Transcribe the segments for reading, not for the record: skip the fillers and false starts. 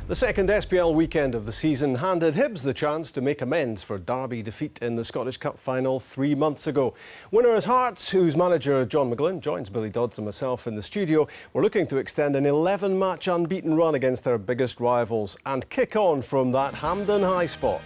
The second SPL weekend of the season handed Hibs the chance to make amends for Derby defeat in the Scottish Cup final 3 months ago. Winner is Hearts, whose manager John McGlynn joins Billy Dodds and myself in the studio. We're looking to extend an 11-match unbeaten run against their biggest rivals and kick on from that Hampden high spot.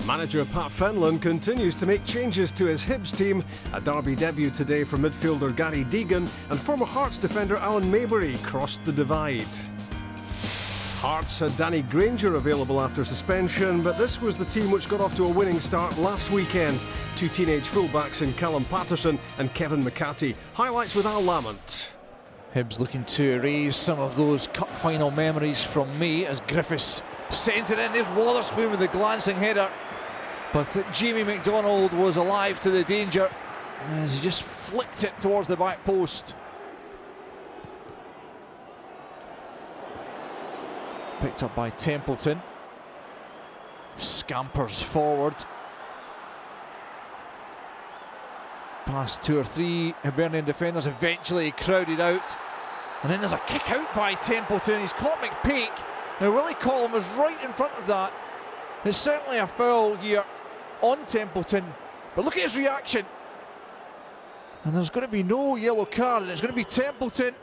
Manager Pat Fenlon continues to make changes to his Hibs team. A Derby debut today for midfielder Gary Deegan, and former Hearts defender Alan Maybury crossed the divide. Hearts had Danny Granger available after suspension, but this was the team which got off to a winning start last weekend. Two teenage fullbacks in Callum Patterson and Kevin McCarthy. Highlights with Al Lamont. Hibs looking to erase some of those cup final memories from me as Griffiths sends it in. There's Wotherspoon with a glancing header. But Jamie McDonald was alive to the danger as he just flicked it towards the back post. Picked up by Templeton. Scampers forward. Past two or three Hibernian defenders, eventually crowded out. And then there's a kick out by Templeton. He's caught McPake. Now Willie Collum was right in front of that. It's certainly a foul here on Templeton, but look at his reaction. And there's going to be no yellow card, and it's going to be Templeton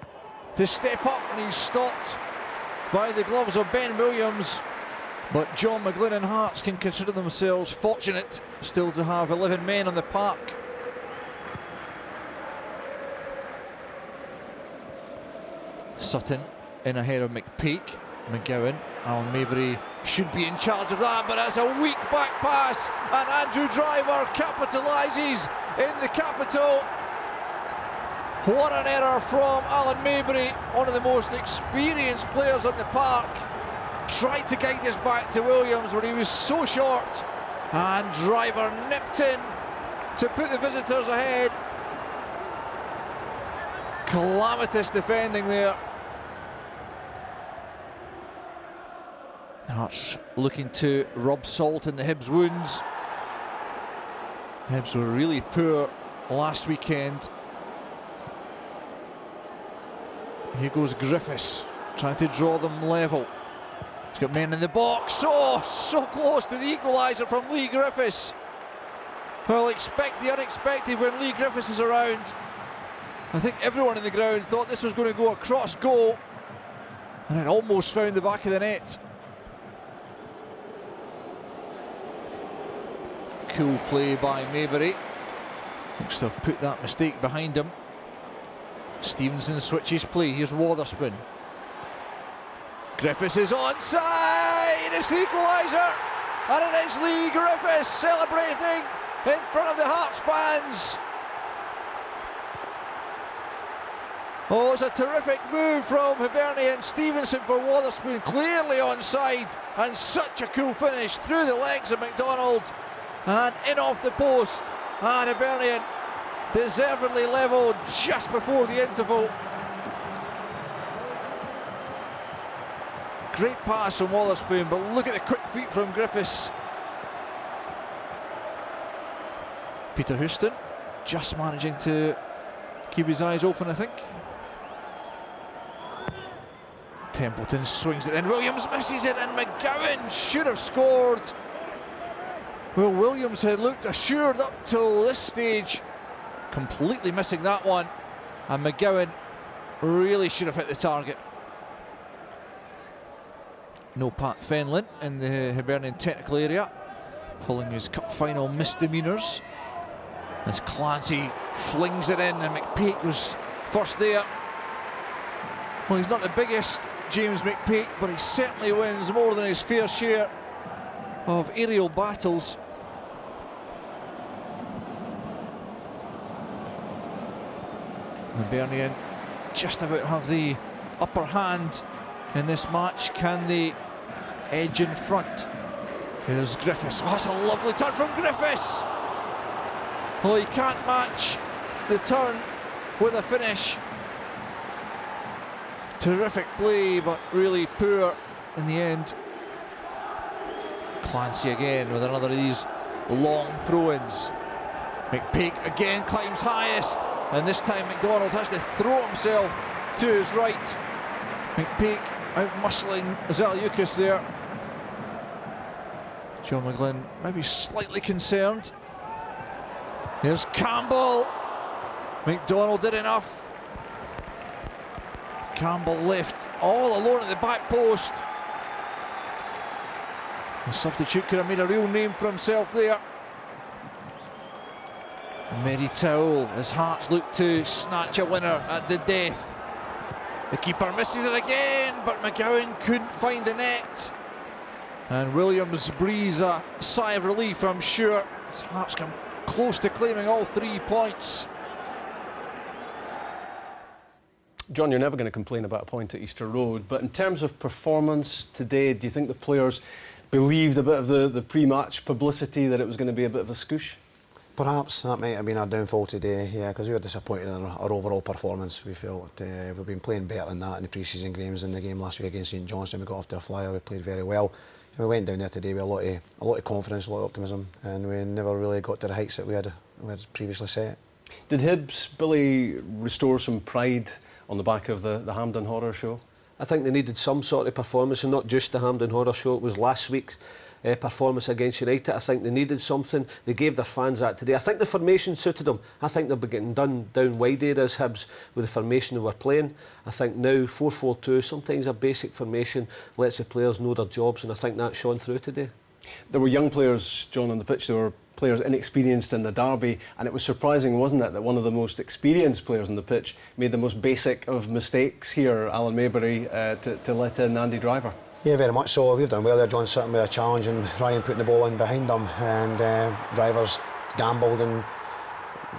to step up, and he's stopped by the gloves of Ben Williams. But John McGlynn and Hearts can consider themselves fortunate still to have 11 men on the park. Sutton in ahead of McPake. McGowan, Alan Maybury should be in charge of that, but it's a weak back pass, and Andrew Driver capitalises in the capital. What an error from Alan Maybury, one of the most experienced players on the park. Tried to guide this back to Williams, but he was so short, and Driver nipped in to put the visitors ahead. Calamitous defending there. Hearts looking to rub salt in the Hibs wounds. Hibs were really poor last weekend. Here goes Griffiths, trying to draw them level. He's got men in the box. Oh, so close to the equaliser from Lee Griffiths. Well, expect the unexpected when Lee Griffiths is around. I think everyone in the ground thought this was going to go across goal, and it almost found the back of the net. Cool play by Maybury. Looks to have put that mistake behind him. Stevenson switches play. Here's Wotherspoon. Griffiths is onside. It's the equaliser, and it is Lee Griffiths celebrating in front of the Hearts fans. Oh, it's a terrific move from Hibernian. Stevenson for Wotherspoon, clearly onside, and such a cool finish through the legs of McDonald. And in off the post, and Hibernian deservedly levelled just before the interval. Great pass from Wotherspoon, but look at the quick feet from Griffiths. Peter Houston just managing to keep his eyes open, I think. Templeton swings it in, Williams misses it, and McGowan should have scored. Well, Williams had looked assured up till this stage, completely missing that one, and McGowan really should have hit the target. No Pat Fenlon in the Hibernian technical area, following his cup final misdemeanours. As Clancy flings it in, and McPake was first there. Well, he's not the biggest, James McPake, but he certainly wins more than his fair share of aerial battles. Hibernian just about have the upper hand in this match? Can they edge in front? Here's Griffiths. Oh, that's a lovely turn from Griffiths. Well, he can't match the turn with a finish. Terrific play, but really poor in the end. Clancy again with another of these long throw-ins. McPeak again climbs highest, and this time McDonald has to throw himself to his right. McPeak out-muscling Zaliukas there. John McGlynn maybe slightly concerned. Here's Campbell. McDonald did enough. Campbell left all alone at the back post. The substitute could have made a real name for himself there. Mary Towell, as Hearts look to snatch a winner at the death. The keeper misses it again, but McGowan couldn't find the net. And Williams breathes a sigh of relief, I'm sure, as Hearts come close to claiming all 3 points. John, you're never going to complain about a point at Easter Road, but in terms of performance today, do you think the players believed a bit of the pre-match publicity that it was going to be a bit of a scoosh? Perhaps that might have been our downfall today, yeah, because we were disappointed in our overall performance. We felt we've been playing better than that in the pre-season games. In the game last week against St Johnstone, we got off to a flyer, we played very well. And we went down there today with a lot of confidence, a lot of optimism, and we never really got to the heights that we had previously set. Did Hibs, Billy, restore some pride on the back of the Hampden Horror Show? I think they needed some sort of performance, and not just the Hampden Horror Show. It was last week's performance against United. I think they needed something. They gave their fans that today. I think the formation suited them. I think they've been getting done down wide areas, Hibs, with the formation they were playing. I think now 4-4-2, sometimes a basic formation, lets the players know their jobs, and I think that shone through today. There were young players, John, on the pitch. There were players inexperienced in the derby, and it was surprising, wasn't it, that one of the most experienced players on the pitch made the most basic of mistakes here, Alan Maybury, to let in Andy Driver. Yeah, very much so. We've done well there, John, sitting with a challenge and Ryan putting the ball in behind them, and Drivers gambled and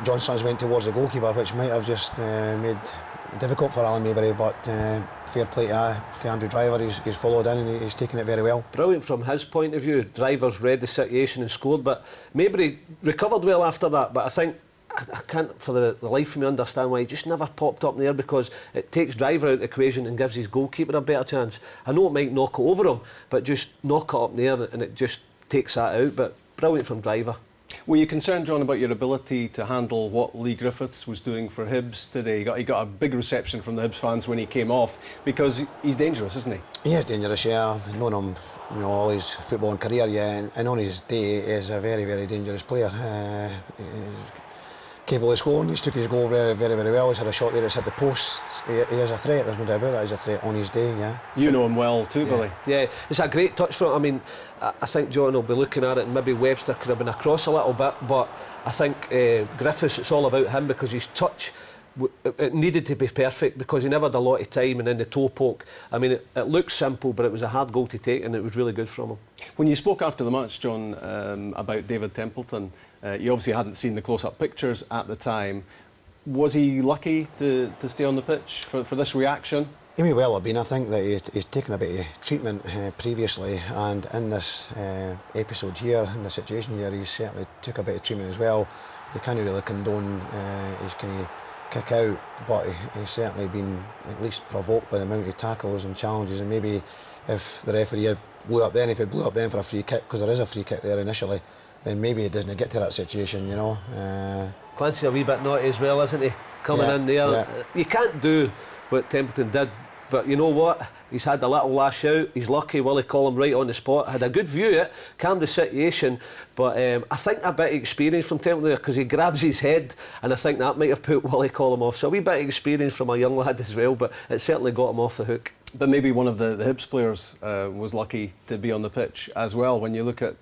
John Sons went towards the goalkeeper, which might have just made it difficult for Alan Maybury, but fair play to Andrew Driver. He's followed in and he's taken it very well. Brilliant from his point of view. Drivers read the situation and scored, but Maybury recovered well after that. But I think I can't for the life of me understand why he just never popped up in the air, because it takes Driver out of the equation and gives his goalkeeper a better chance. I know it might knock it over him, but just knock it up in the air and it just takes that out. But brilliant from Driver. Were you concerned, John, about your ability to handle what Lee Griffiths was doing for Hibs today? He got a big reception from the Hibs fans when he came off, because he's dangerous, isn't he? He is dangerous, yeah. I've known him, all his footballing career, yeah, and on his day, he's a very, very dangerous player. He's capable of scoring. He's took his goal very, very, very well. He's had a shot there that's hit the post. He is a threat, there's no doubt about that. He's a threat on his day, yeah. You know him well too, Billy. Yeah, it's a great touch for him. I mean, I think John will be looking at it, and maybe Webster could have been across a little bit, but I think Griffiths, it's all about him, because his touch, it needed to be perfect, because he never had a lot of time, and then the toe poke. I mean, it looked simple, but it was a hard goal to take, and it was really good from him. When you spoke after the match, John, about David Templeton, you obviously hadn't seen the close-up pictures at the time. Was he lucky to stay on the pitch for this reaction? He may well have been. I think that he's taken a bit of treatment previously, and in this episode here, in the situation here, he certainly took a bit of treatment as well. You can't really condone his kind of kick out, but he's certainly been at least provoked by the amount of tackles and challenges, and maybe if the referee had blew up then, if he blew up then for a free kick, because there is a free kick there initially, then maybe it doesn't get to that situation, you know. Clancy's a wee bit naughty as well, isn't he? Coming in there. Yeah. You can't do what Templeton did, but you know what? He's had a little lash out. He's lucky. Willie called him right on the spot. Had a good view of it, calmed the situation, but I think a bit of experience from Templeton, because he grabs his head, and I think that might have put Willie Collum off. So a wee bit of experience from a young lad as well, but it certainly got him off the hook. But maybe one of the Hibs players was lucky to be on the pitch as well. When you look at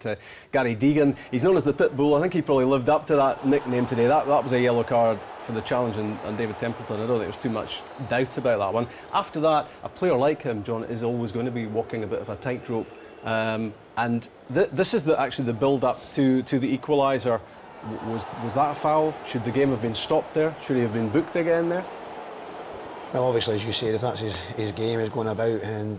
Gary Deegan, he's known as the Pitbull. I think he probably lived up to that nickname today. That was a yellow card for the challenge on David Templeton. I don't think there was too much doubt about that one. After that, a player like him, John, is always going to be walking a bit of a tightrope. And this is actually the build-up to the equaliser. Was that a foul? Should the game have been stopped there? Should he have been booked again there? Well, obviously, as you said, if that's his game, is going about and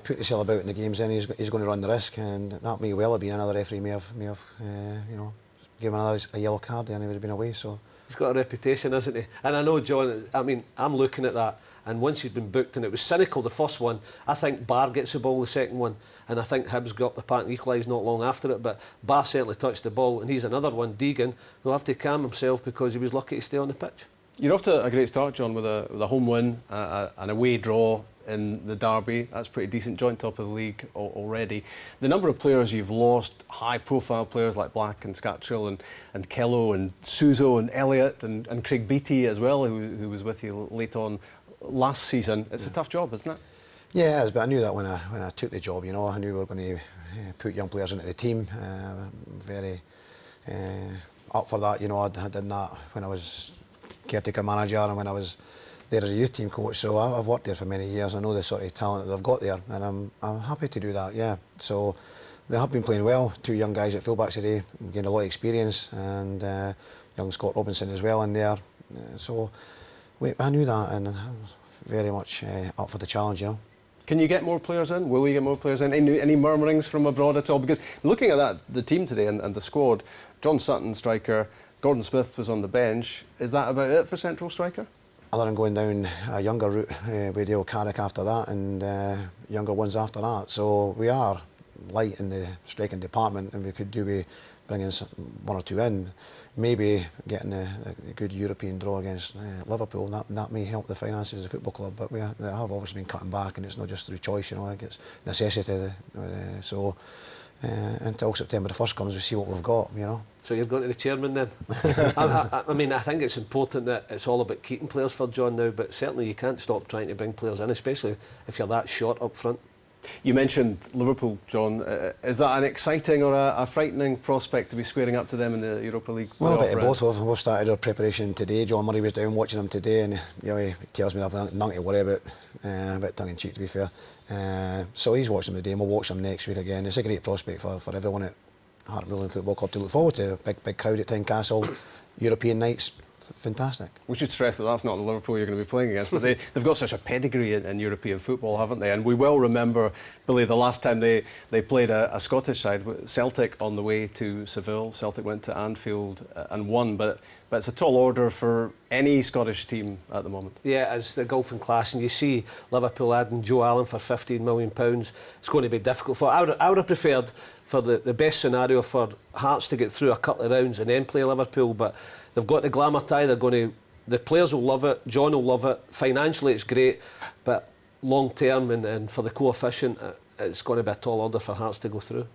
putting himself about in the games, then he's going to run the risk, and that may well have been another referee may have you know, given another a yellow card, and he would have been away. So he's got a reputation, hasn't he? And I know, John, I mean, I'm looking at that, and once he's been booked, and it was cynical the first one, I think Barr gets the ball the second one, and I think Hibs got the part and equalised not long after it, but Barr certainly touched the ball, and he's another one, Deegan, who'll have to calm himself because he was lucky to stay on the pitch. You're off to a great start, John, with a home win, an away draw in the derby. That's pretty decent, joint top of the league already. The number of players you've lost, high-profile players like Black and Scatchell and Kello and Suso and Elliott and Craig Beattie as well, who was with you late on last season. It's a tough job, isn't it? yeah, it is, but I knew that when I took the job. You know, I knew we were going to put young players into the team. Very up for that. You know, I did that when I was caretaker manager and when I was there as a youth team coach, so I've worked there for many years. I know the sort of talent that they've got there, and I'm happy to do that. Yeah, so they have been playing well. Two young guys at fullbacks today, gained a lot of experience, and young Scott Robinson as well in there. So I knew that, and I'm very much up for the challenge. You know. Can you get more players in? Will we get more players in? Any murmurings from abroad at all? Because looking at the team today and the squad, John Sutton, striker, Gordon Smith was on the bench. Is that about it for central striker? Other than going down a younger route with Dale Carrick after that and younger ones after that. So we are light in the striking department, and we could do with bringing one or two in. Maybe getting a good European draw against Liverpool, that may help the finances of the football club. But they have obviously been cutting back, and it's not just through choice, you know, it's necessity. So until September the 1st comes, we see what we've got, you know. So you're going to the chairman then? I mean, I think it's important that it's all about keeping players for John now, but certainly you can't stop trying to bring players in, especially if you're that short up front. You mentioned Liverpool, John. Is that an exciting or a frightening prospect to be squaring up to them in the Europa League? Well, a bit of both. We've started our preparation today. John Murray was down watching them today, and you know, he tells me I've nothing to worry about. A bit tongue in cheek, to be fair. So he's watching them today, and we'll watch them next week again. It's a great prospect for everyone at Hartlepool Football Club to look forward to. Big crowd at Tynecastle, European nights. Fantastic. We should stress that that's not the Liverpool you're going to be playing against, but they've got such a pedigree in European football, haven't they? And we will remember, Billy, the last time they played a Scottish side, Celtic, on the way to Seville. Celtic went to Anfield and won, but it's a tall order for any Scottish team at the moment. Yeah, it's the golfing class, and you see Liverpool adding Joe Allen for £15 million. It's going to be difficult for. I would have preferred for the best scenario for Hearts to get through a couple of rounds and then play Liverpool, but they've got the glamour tie. The players will love it. John will love it. Financially, it's great, but long term and for the coefficient, it's going to be a tall order for Hearts to go through.